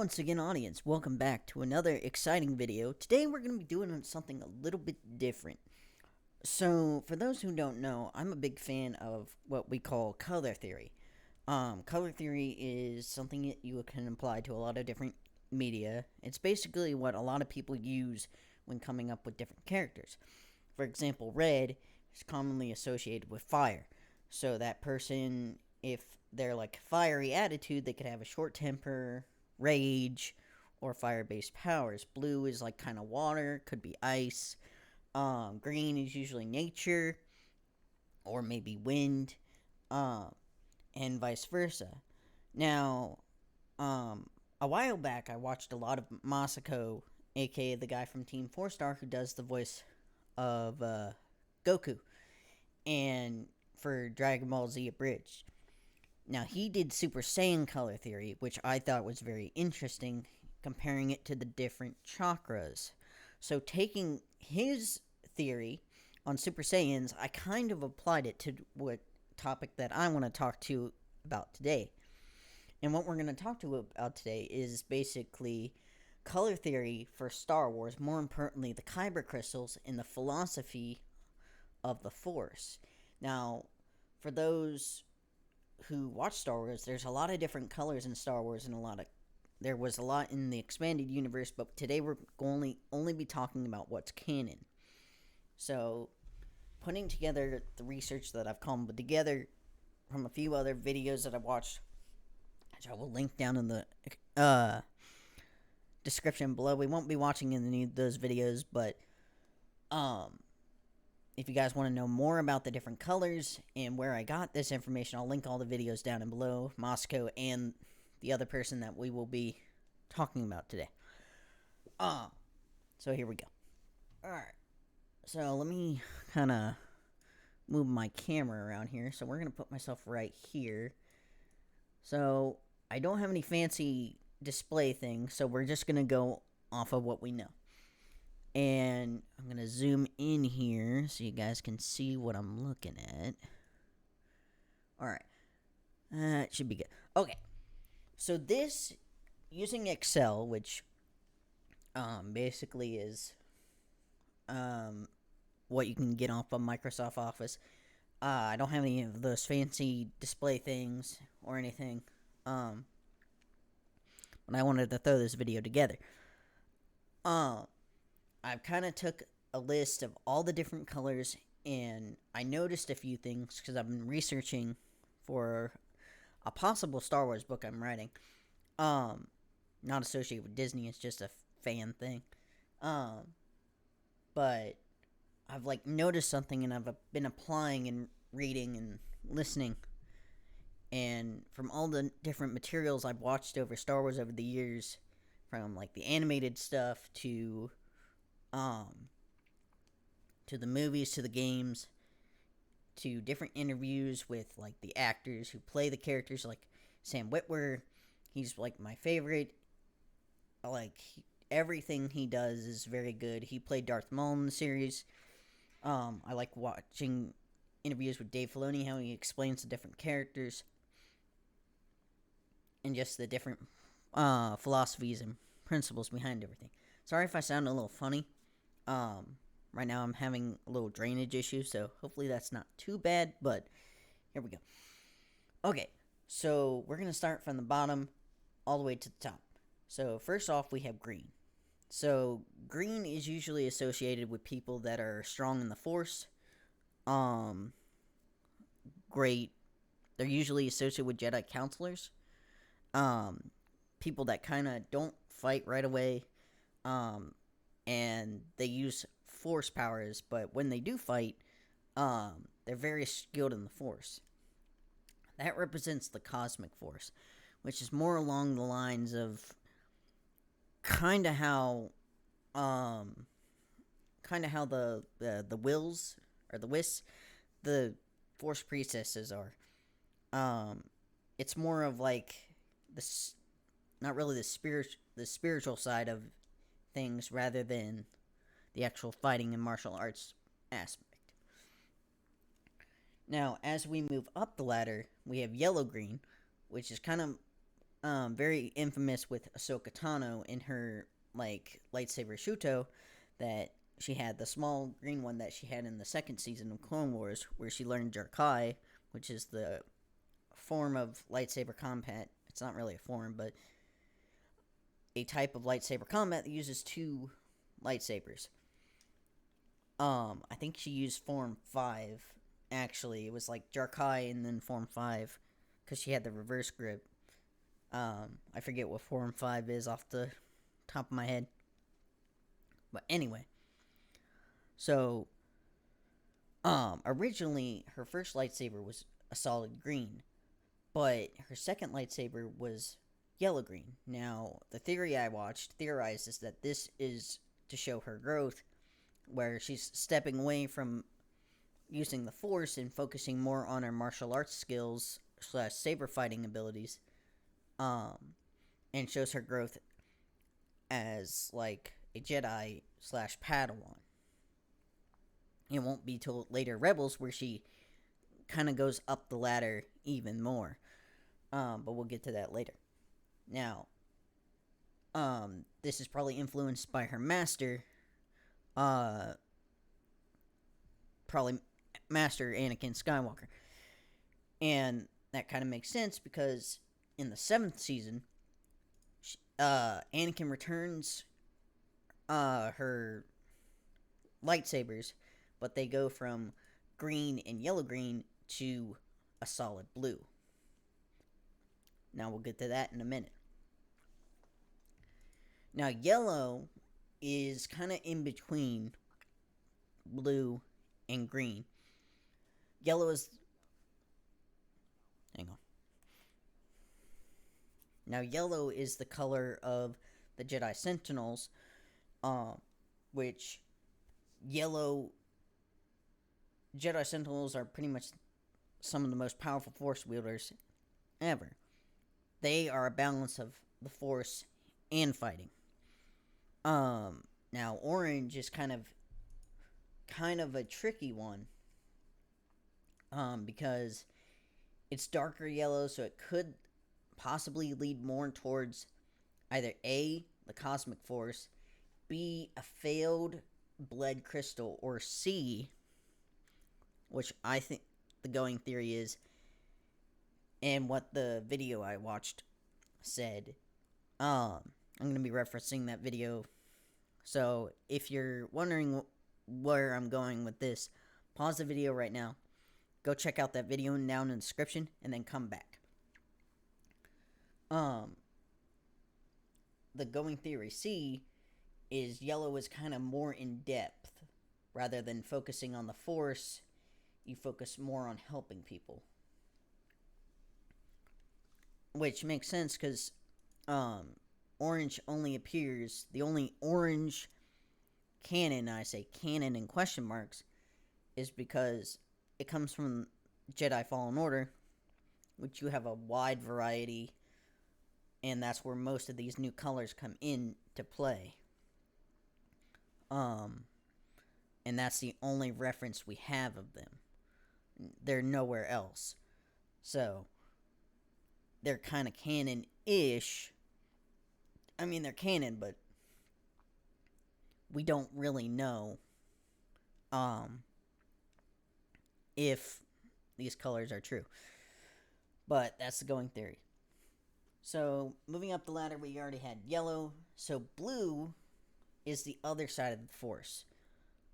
once again, audience. Welcome back to another exciting video. Today we're going to be doing something a little bit different. So, for those who don't know, I'm a big fan of what we call color theory. Color theory is something that you can apply to a lot of different media. It's basically what a lot of people use when coming up with different characters. For example, red is commonly associated with fire. So that person, if they're like fiery attitude, they could have a short temper, rage, or fire-based powers. Blue is like kind of water, could be ice. Green is usually nature, or maybe wind, and vice versa. Now, a while back, I watched a lot of Masako, aka the guy from Team 4 Star who does the voice of Goku, and for Dragon Ball Z Abridged. Now, he did Super Saiyan color theory, which I thought was very interesting, comparing it to the different chakras. So, taking his theory on Super Saiyans, I kind of applied it to what topic that I want to talk to about today. And what we're going to talk to about today is basically color theory for Star Wars, more importantly, the Kyber Crystals and the philosophy of the Force. Now, for those who watch Star Wars, there's a lot of different colors in Star Wars, and there was a lot in the expanded universe, but today we're going to only be talking about what's canon. So, putting together the research that I've come together from a few other videos that I've watched, which I will link down in the description below. We won't be watching any of those videos, but if you guys want to know more about the different colors and where I got this information, I'll link all the videos down below, Moscow and the other person that we will be talking about today. So here we go. Alright. So let me kind of move my camera around here. So we're going to put myself right here. So I don't have any fancy display things, so we're just going to go off of what we know. And I'm going to zoom in here so you guys can see what I'm looking at. Alright. It should be good. Okay. So this, using Excel, which basically is what you can get off of Microsoft Office. I don't have any of those fancy display things or anything. But I wanted to throw this video together. I've kind of took a list of all the different colors, and I noticed a few things because I've been researching for a possible Star Wars book I'm writing. Not associated with Disney, it's just a fan thing. But I've noticed something, and I've been applying and reading and listening. And from all the different materials I've watched over Star Wars over the years, from the animated stuff to the movies, to the games, to different interviews with the actors who play the characters, like Sam Witwer. He's my favorite. Everything he does is very good. He played Darth Maul in the series. I like watching interviews with Dave Filoni, how he explains the different characters and just the different philosophies and principles behind everything. Sorry if I sound a little funny. Right now I'm having a little drainage issue, so hopefully that's not too bad, but here we go. Okay, so we're going to start from the bottom all the way to the top. So first off, we have green. So green is usually associated with people that are strong in the Force. Great. They're usually associated with Jedi counselors. People that kind of don't fight right away. And they use Force powers, but when they do fight, they're very skilled in the Force. That represents the cosmic Force, which is more along the lines of kind of how the Wills or the Wisps, the Force priestesses are. It's more of this, not really the spiritual side of things, rather than the actual fighting and martial arts aspect. Now, as we move up the ladder, we have yellow-green, which is kind of very infamous with Ahsoka Tano in her like lightsaber Shuto, that she had the small green one that she had in the second season of Clone Wars, where she learned Jarkai, which is the form of lightsaber combat. It's not really a form, but a type of lightsaber combat that uses two lightsabers. I think she used Form 5. Actually, it was like Jarkai and then Form 5, because she had the reverse grip. I forget what Form 5 is off the top of my head. But anyway, so originally her first lightsaber was a solid green, but her second lightsaber was yellow green. Now, the theory I watched theorizes that this is to show her growth, where she's stepping away from using the Force and focusing more on her martial arts skills slash saber fighting abilities, and shows her growth as like a Jedi slash Padawan. It won't be till later Rebels where she kind of goes up the ladder even more. But we'll get to that later. Now, this is probably influenced by her master, probably Master Anakin Skywalker. And that kind of makes sense because in the 7th season, Anakin returns her lightsabers, but they go from green and yellow green to a solid blue. Now we'll get to that in a minute. Now, yellow is kind of in between blue and green. Yellow is... Hang on. Now, yellow is the color of the Jedi Sentinels, which yellow Jedi Sentinels are pretty much some of the most powerful Force wielders ever. They are a balance of the Force and fighting. Now orange is kind of a tricky one, because it's darker yellow, so it could possibly lead more towards either A, the cosmic force, B, a failed blood crystal, or C, which I think the going theory is, and what the video I watched said. I'm going to be referencing that video, so if you're wondering where I'm going with this, pause the video right now, go check out that video down in the description, and then come back. The going theory C is yellow is kind of more in depth. Rather than focusing on the Force, you focus more on helping people. Which makes sense because orange only appears, the only orange canon, I say canon in question marks, is because it comes from Jedi Fallen Order, which you have a wide variety, and that's where most of these new colors come into play. And that's the only reference we have of them. They're nowhere else. So, they're kind of canon-ish. I mean, they're canon, but we don't really know if these colors are true. But that's the going theory. So, moving up the ladder, we already had yellow. So, blue is the other side of the Force.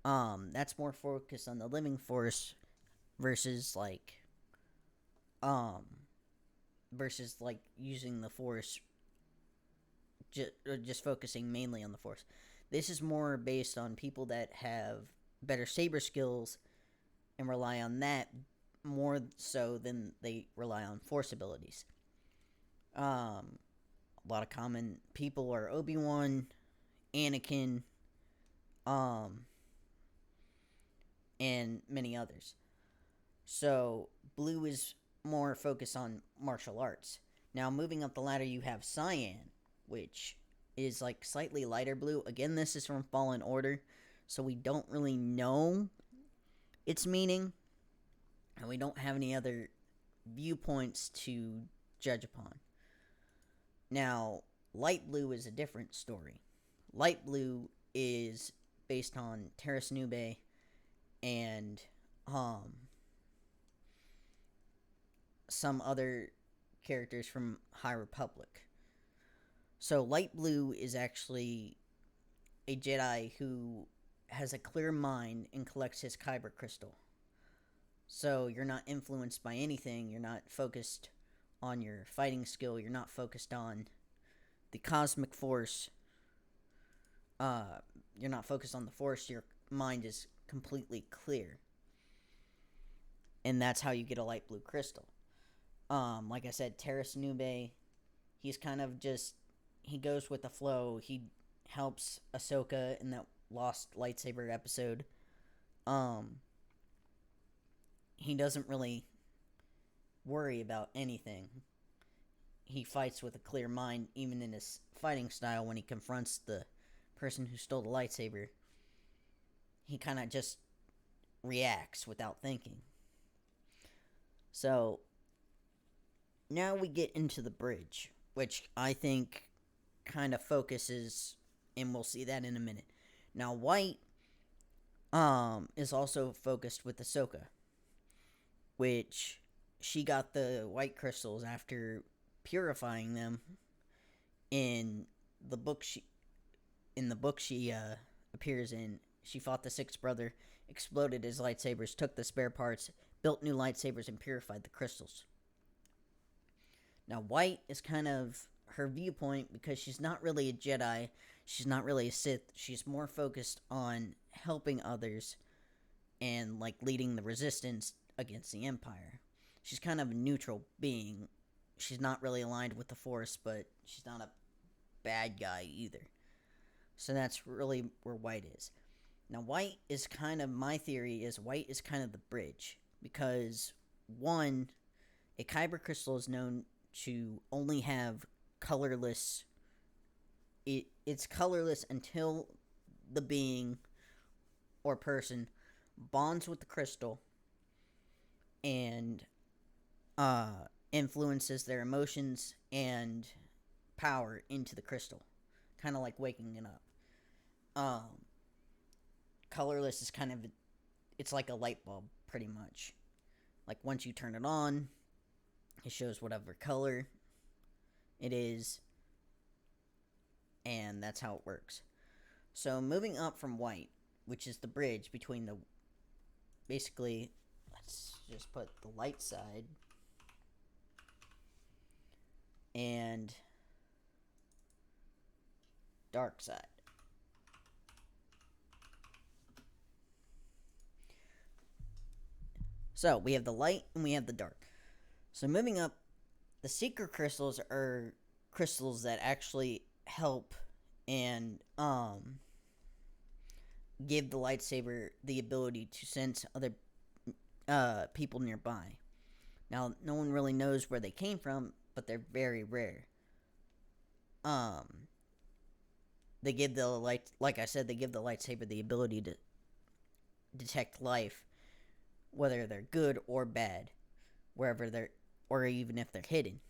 That's more focused on the living Force versus like using the Force, just focusing mainly on the Force. This is more based on people that have better saber skills and rely on that more so than they rely on Force abilities. A lot of common people are Obi-Wan, Anakin, and many others. So, blue is more focused on martial arts. Now, moving up the ladder, you have cyan, which is like slightly lighter blue. Again, this is from Fallen Order, so we don't really know its meaning, and we don't have any other viewpoints to judge upon. Now, light blue is a different story. Light blue is based on Terrace Nube and some other characters from High Republic. So light blue is actually a Jedi who has a clear mind and collects his Kyber crystal. So you're not influenced by anything. You're not focused on your fighting skill. You're not focused on the cosmic force. You're not focused on the force. Your mind is completely clear. And that's how you get a light blue crystal. Like I said, Terrace Nube, he's kind of just, he goes with the flow. He helps Ahsoka in that lost lightsaber episode. He doesn't really worry about anything. He fights with a clear mind, even in his fighting style. When he confronts the person who stole the lightsaber, he kind of just reacts without thinking. So now we get into the bridge, which I think kind of focuses, and we'll see that in a minute. Now, White is also focused with Ahsoka, which she got the white crystals after purifying them in the book she appears in. She fought the sixth brother, exploded his lightsabers, took the spare parts, built new lightsabers, and purified the crystals. Now, White is kind of her viewpoint because she's not really a Jedi. She's not really a Sith. She's more focused on helping others and, like, leading the resistance against the Empire. She's kind of a neutral being. She's not really aligned with the Force, but she's not a bad guy either. So that's really where White is. Now, White is kind of, my theory is White is kind of the bridge. Because, one, a Kyber crystal is known to only have colorless. It's colorless until the being or person bonds with the crystal and influences their emotions and power into the crystal. Kind of like waking it up. Colorless is kind of, it's like a light bulb, pretty much. Like, once you turn it on, it shows whatever color it is, and that's how it works. So, moving up from White, which is the bridge between the, basically, let's just put the light side and dark side. So, we have the light and we have the dark. So, moving up, the secret crystals are crystals that actually help and give the lightsaber the ability to sense other people nearby. Now, no one really knows where they came from, but they're very rare. They give the light, like I said, they give the lightsaber the ability to detect life, whether they're good or bad, wherever they're, or even if they're hidden.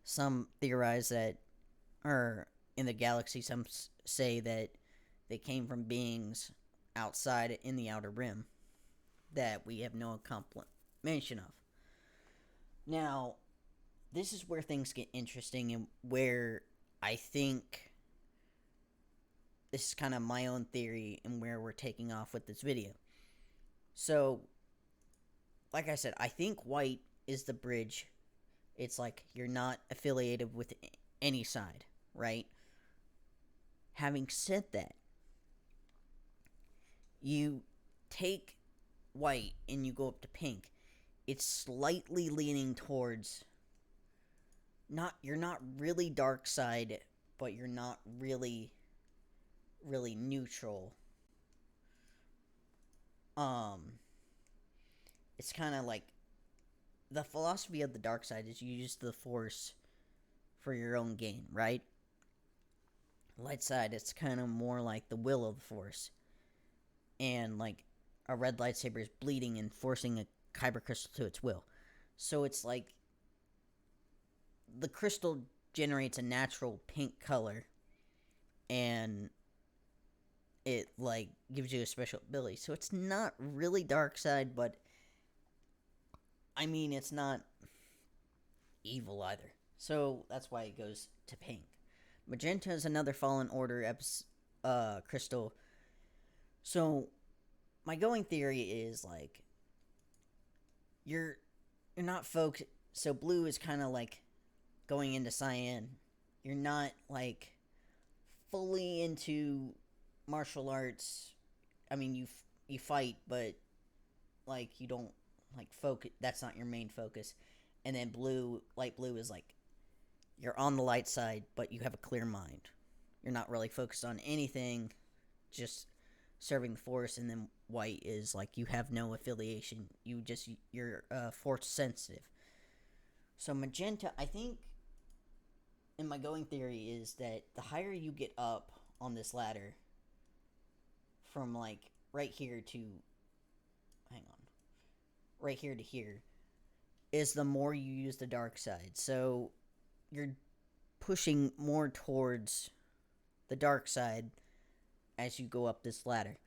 Some theorize that, or in the galaxy, some say that they came from beings outside in the outer rim that we have no confirmation of. Now, this is where things get interesting and where I think this is kind of my own theory and where we're taking off with this video. So, like I said, I think White is the bridge. It's like you're not affiliated with any side, right? Having said that, you take White and you go up to pink. It's slightly leaning towards, you're not really dark side, but you're not really neutral. It's kind of like, the philosophy of the dark side is you use the Force for your own gain, right? Light side, it's kind of more like the will of the Force. And like a red lightsaber is bleeding and forcing a Kyber crystal to its will. So it's like the crystal generates a natural pink color, and it like gives you a special ability. So it's not really dark side, but I mean it's not evil either. So that's why it goes to pink. Magenta is another Fallen Order crystal. So my going theory is like you're not focused. So blue is kind of like going into cyan. You're not like fully into martial arts. I mean, you fight, but like you don't like focus. That's not your main focus. And then light blue is like you're on the light side, but you have a clear mind. You're not really focused on anything, just serving the force. And then white is like you have no affiliation. You're force sensitive. So magenta, I think, in my going theory is that the higher you get up on this ladder, from like right here to, right here to here, is the more you use the dark side. So you're pushing more towards the dark side as you go up this ladder,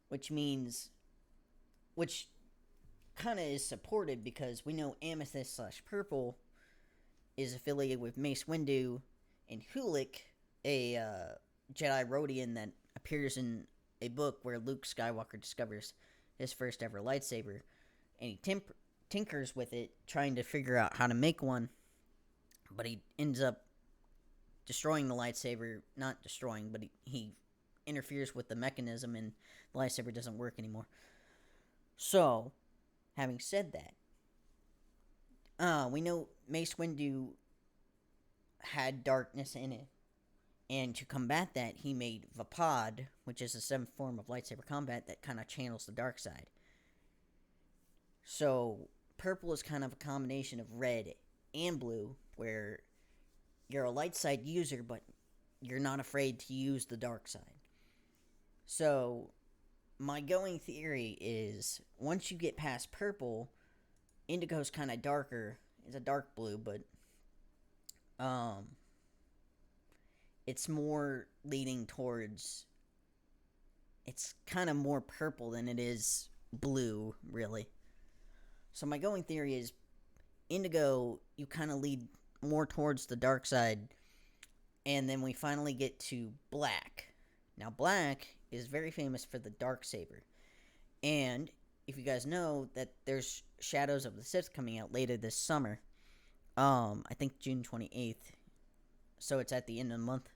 which kind of is supported because we know Amethyst / Purple is affiliated with Mace Windu and Hulik, a Jedi Rhodian that appears in a book where Luke Skywalker discovers his first ever lightsaber, and he tinkers with it, trying to figure out how to make one, but he ends up destroying the lightsaber. Not destroying, but he interferes with the mechanism, and the lightsaber doesn't work anymore. So, having said that, we know Mace Windu had darkness in it, and to combat that, he made Vapad, which is a 7th form of lightsaber combat that kind of channels the dark side. So, purple is kind of a combination of red and blue, where you're a light side user, but you're not afraid to use the dark side. So, my going theory is, once you get past purple, indigo's kind of darker. It's a dark blue, but it's more leading towards, it's kind of more purple than it is blue, really. So my going theory is, indigo, you kind of lead more towards the dark side, and then we finally get to black. Now, black is very famous for the dark saber, and if you guys know that there's Shadows of the Sith coming out later this summer, I think June 28th, so it's at the end of the month.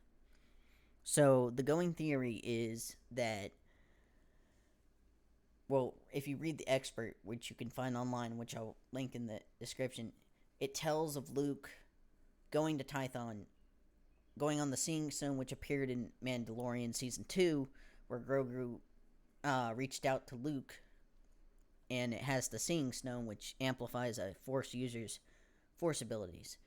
So the going theory is that, well, if you read the expert, which you can find online, which I'll link in the description, it tells of Luke going to Tython, going on the Seeing Stone, which appeared in Mandalorian Season 2, where Grogu reached out to Luke, and it has the Seeing Stone, which amplifies a Force user's Force abilities.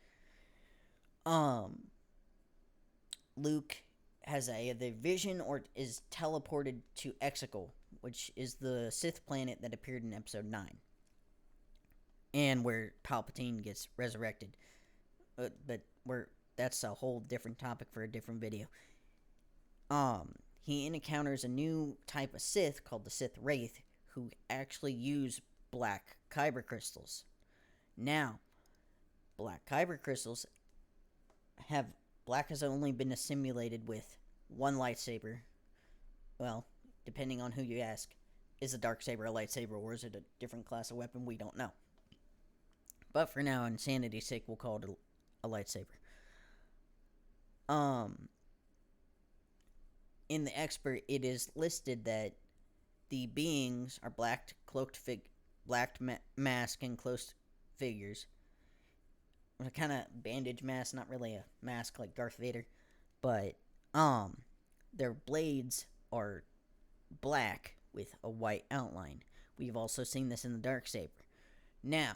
Luke has the vision, or is teleported to Exegol, which is the Sith planet that appeared in Episode 9, and where Palpatine gets resurrected. But that's a whole different topic for a different video. He encounters a new type of Sith called the Sith Wraith, who actually use black Kyber Crystals. Now, black Kyber Crystals black has only been assimilated with one lightsaber. Well, depending on who you ask, is a dark saber a lightsaber, or is it a different class of weapon? We don't know. But for now, insanity's sake, we'll call it a lightsaber. In the expert, it is listed that the beings are black mask and closed figures. A kind of bandage mask, not really a mask like Darth Vader, but their blades are black with a white outline. We've also seen this in the Darksaber. Now,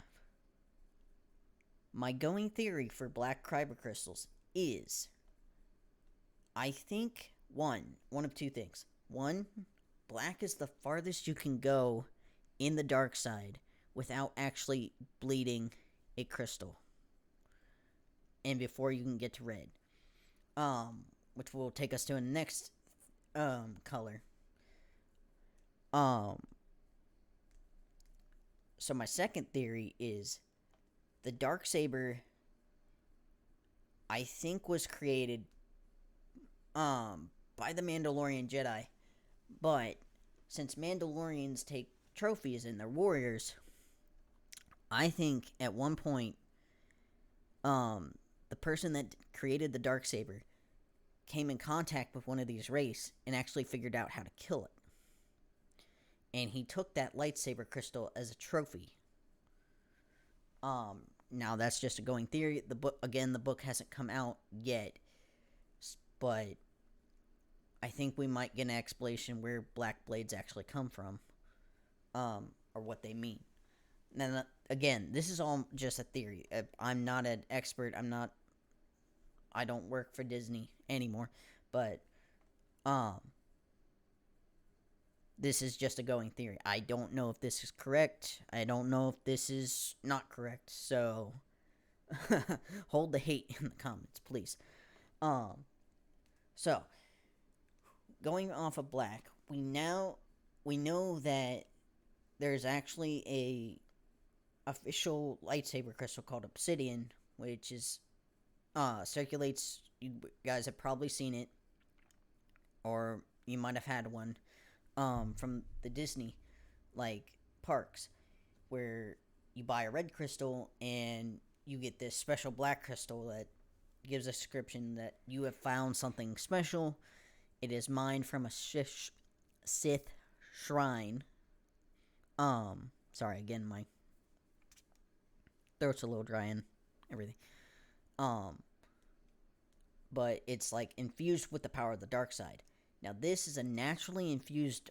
my going theory for black Kyber Crystals is, I think, one of two things. One, black is the farthest you can go in the dark side without actually bleeding a crystal. and before you can get to red. Which will take us to the next color. So my second theory is the Darksaber, I think, was created by the Mandalorian Jedi, but since Mandalorians take trophies and they're warriors, I think at one point the person that created the Darksaber came in contact with one of these race and actually figured out how to kill it. And he took that lightsaber crystal as a trophy. Now that's just a going theory. The book hasn't come out yet, but I think we might get an explanation where black blades actually come from, or what they mean. Now, again, this is all just a theory. I'm not an expert. I don't work for Disney anymore, but this is just a going theory. I don't know if this is correct. I don't know if this is not correct. So hold the hate in the comments, please. So going off of black, we know that there's actually a official lightsaber crystal called obsidian, which is circulates. You guys have probably seen it, or you might have had one from the Disney parks, where you buy a red crystal and you get this special black crystal that gives a description that you have found something special. It is mined from a Sith shrine. Sorry again, my throat's a little dry and everything. But it's infused with the power of the dark side. Now this is a naturally infused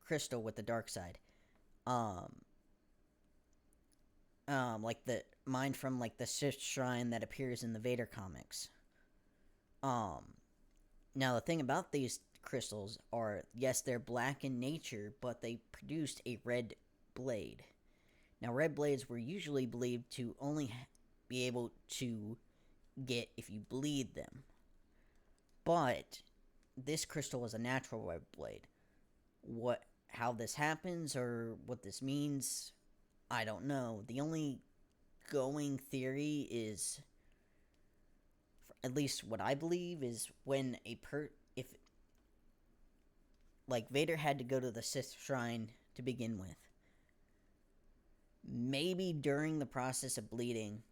crystal with the dark side. Like the mined from the Sith shrine that appears in the Vader comics. Now the thing about these crystals are, yes, they're black in nature, but they produced a red blade. Now red blades were usually believed to only be able to get if you bleed them. But this crystal is a natural red blade. How this happens or what this means, I don't know. The only going theory is, at least what I believe, is when if Vader had to go to the Sith shrine to begin with, maybe during the process of bleeding,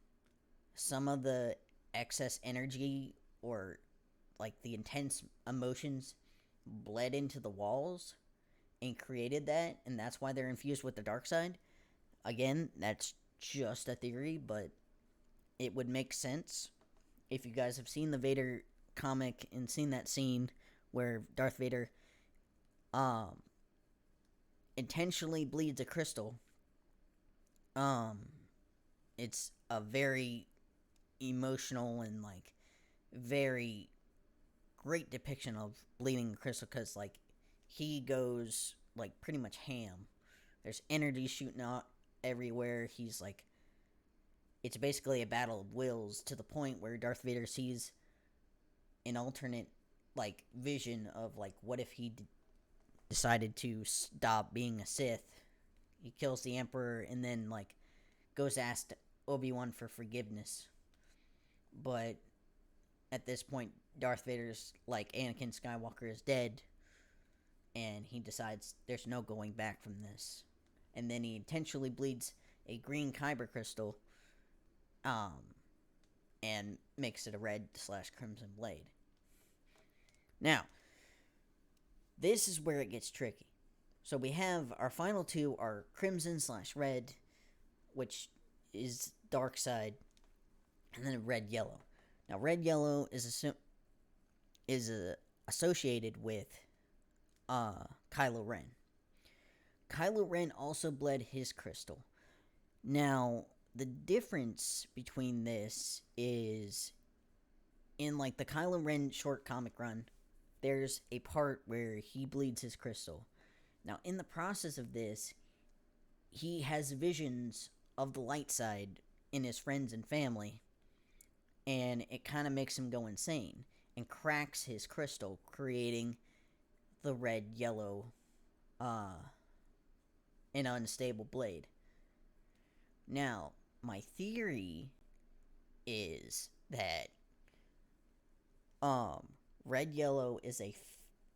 some of the excess energy or the intense emotions bled into the walls and created that, and that's why they're infused with the dark side. Again, that's just a theory, but it would make sense. If you guys have seen the Vader comic and seen that scene where Darth Vader intentionally bleeds a crystal, it's a very emotional and very great depiction of bleeding a crystal, because he goes pretty much ham. There's energy shooting out everywhere. He's it's basically a battle of wills, to the point where Darth Vader sees an alternate vision of what if he decided to stop being a Sith. He kills the Emperor and then goes to ask Obi-Wan for forgiveness. But at this point, Darth Vader's Anakin Skywalker is dead, and he decides there's no going back from this. And then he intentionally bleeds a green Kyber crystal, and makes it a red/crimson blade. Now, this is where it gets tricky. So we have our final two are crimson/red, which is dark side, and then red-yellow. Now, red-yellow is associated with Kylo Ren. Kylo Ren also bled his crystal. Now, the difference between this is, in the Kylo Ren short comic run, there's a part where he bleeds his crystal. Now, in the process of this, he has visions of the light side in his friends and family, and it kind of makes him go insane and cracks his crystal, creating the red, yellow, and unstable blade. Now, my theory is that red yellow is a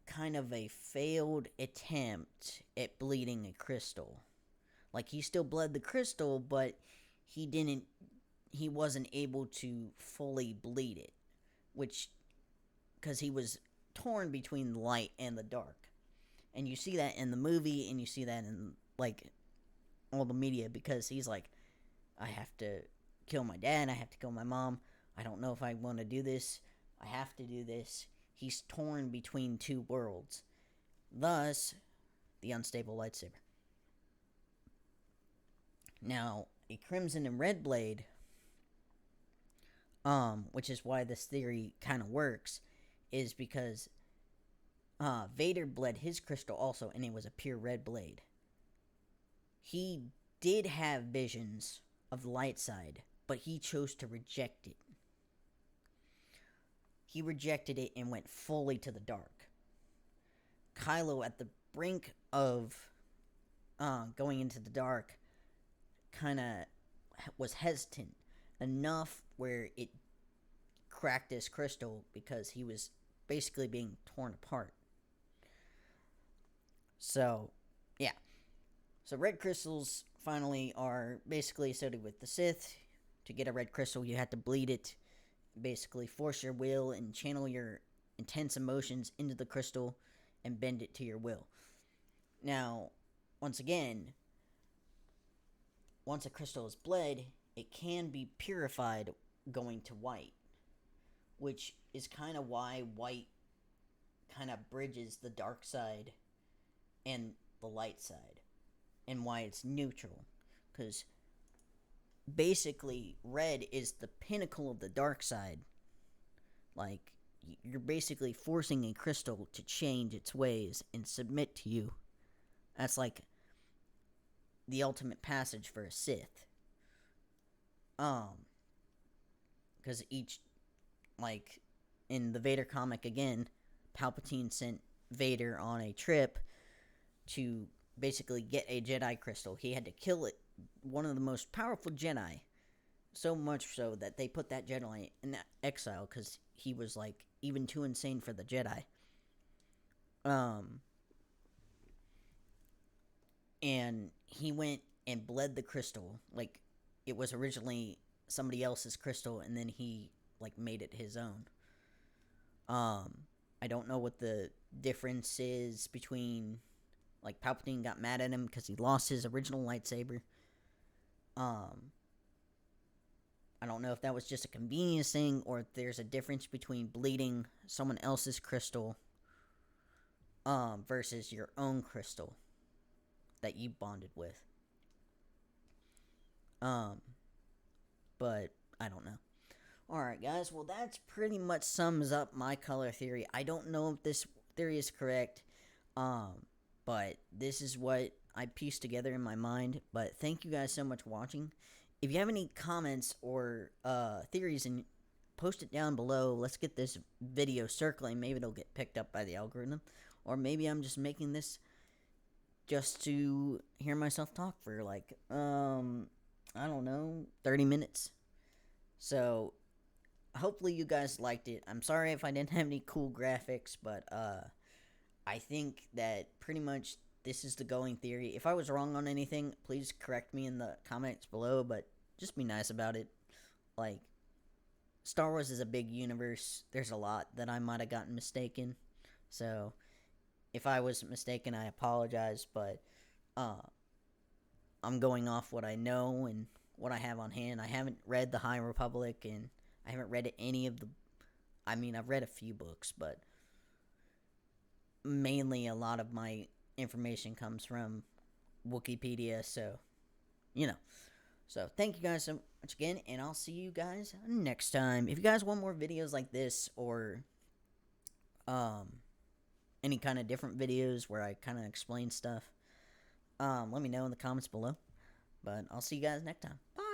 kind of a failed attempt at bleeding a crystal. Like, he still bled the crystal, but he wasn't able to fully bleed it, which, because he was torn between the light and the dark. And you see that in the movie, and you see that in, like, all the media, because he's like, I have to kill my dad, I have to kill my mom, I don't know if I want to do this, I have to do this. He's torn between two worlds. Thus, the unstable lightsaber. Now, a crimson and red blade, which is why this theory kind of works, is because Vader bled his crystal also, and it was a pure red blade. He did have visions of the light side, but he chose to reject it. He rejected it and went fully to the dark. Kylo, at the brink of going into the dark, kind of was hesitant enough where it cracked his crystal, because he was basically being torn apart. So, yeah. So red crystals finally are basically associated with the Sith. To get a red crystal, you have to bleed it, basically force your will and channel your intense emotions into the crystal and bend it to your will. Now, once again, once a crystal is bled, it can be purified going to white, which is kind of why white kind of bridges the dark side and the light side, and why it's neutral, because basically red is the pinnacle of the dark side. Like, you're basically forcing a crystal to change its ways and submit to you. That's like the ultimate passage for a Sith. Because each, like, in the Vader comic again, Palpatine sent Vader on a trip to basically get a Jedi crystal. He had to kill it, one of the most powerful Jedi, so much so that they put that Jedi in exile, because he was, like, even too insane for the Jedi. And he went and bled the crystal. Like, it was originally somebody else's crystal, and then he, like, made it his own. I don't know what the difference is between, like, Palpatine got mad at him because he lost his original lightsaber. I don't know if that was just a convenience thing, or if there's a difference between bleeding someone else's crystal versus your own crystal that you bonded with. But I don't know. Alright, guys, well, that's pretty much sums up my color theory. I don't know if this theory is correct, but this is what I pieced together in my mind. But thank you guys so much for watching. If you have any comments or theories, and post it down below. Let's get this video circling. Maybe it'll get picked up by the algorithm. Or maybe I'm just making this just to hear myself talk for, like, I don't know, 30 minutes. So, hopefully you guys liked it. I'm sorry if I didn't have any cool graphics, but I think that pretty much this is the going theory. If I was wrong on anything, please correct me in the comments below, but just be nice about it. Like, Star Wars is a big universe. There's a lot that I might have gotten mistaken. So, if I was mistaken, I apologize, but I'm going off what I know and what I have on hand. I haven't read The High Republic, and I haven't read any of the... I mean, I've read a few books, but mainly a lot of my information comes from Wikipedia, so, you know. So, thank you guys so much again, and I'll see you guys next time. If you guys want more videos like this, or any kind of different videos where I kind of explain stuff, let me know in the comments below. But I'll see you guys next time. Bye!